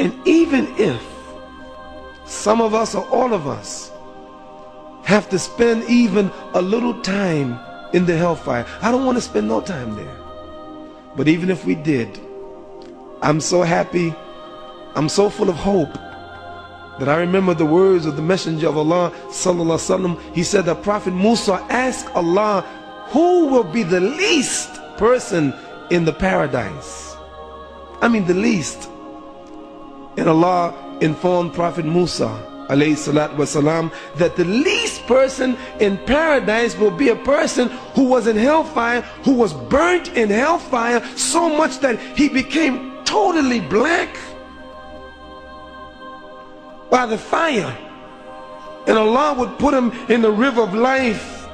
And even if some of us or all of us have to spend even a little time in the hellfire, I don't want to spend no time there. But even if we did, I'm so happy, I'm so full of hope that I remember the words of the Messenger of Allah sallallahu alaihi wasallam. He said that Prophet Musa asked Allah, who will be the least person in the paradise? I mean the least. And Allah informed Prophet Musa alayhi salatu wasalam that the least person in paradise will be a person who was in hellfire, who was burnt in hellfire so much that he became totally black by the fire. And Allah would put him in the river of life.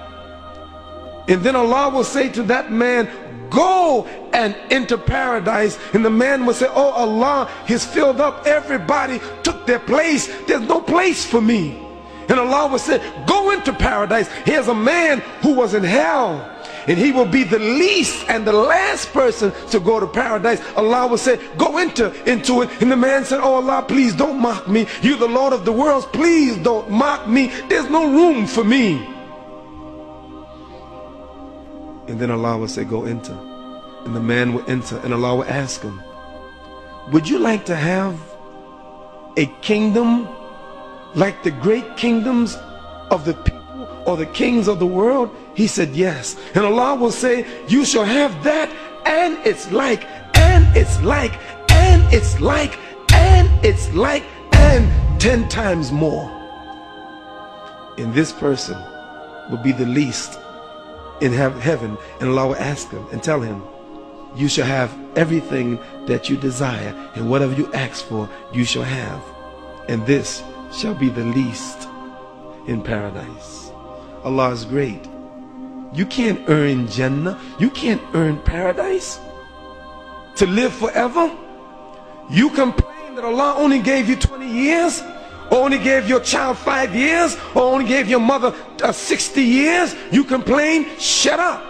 And then Allah will say to that man, go and enter paradise. And the man will say, oh Allah, he's filled up, everybody took their place, there's no place for me. And Allah will say, go into paradise. Here's a man who was in hell, and he will be the least and the last person to go to paradise. Allah will say, go into it. And the man said, oh Allah, please don't mock me, you're the Lord of the worlds, please don't mock me, there's no room for me. And then Allah will say, go enter. And the man will enter, and Allah will ask him, would you like to have a kingdom like the great kingdoms of the people or the kings of the world? He said yes. And Allah will say, you shall have that, and it's like, and it's like, and it's like, and it's like, and 10 times more. And this person will be the least in heaven, and Allah will ask him and tell him, you shall have everything that you desire, and whatever you ask for you shall have, and this shall be the least in paradise. Allah is great. You can't earn Jannah, you can't earn paradise to live forever. You complain that Allah only gave you 20 years, or only gave your child 5 years, or only gave your mother 60 years. You complain? Shut up.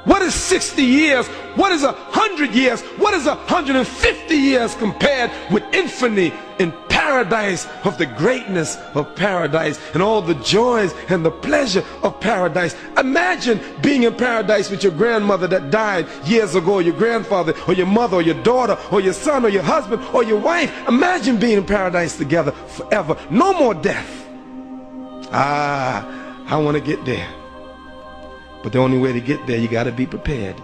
What is 60 years? What is 100 years? What is 150 years compared with infinity in paradise, of the greatness of paradise and all the joys and the pleasure of paradise? Imagine being in paradise with your grandmother that died years ago, or your grandfather, or your mother, or your daughter, or your son, or your husband, or your wife. Imagine being in paradise together forever. No more death. I want to get there. But the only way to get there, you got to be prepared.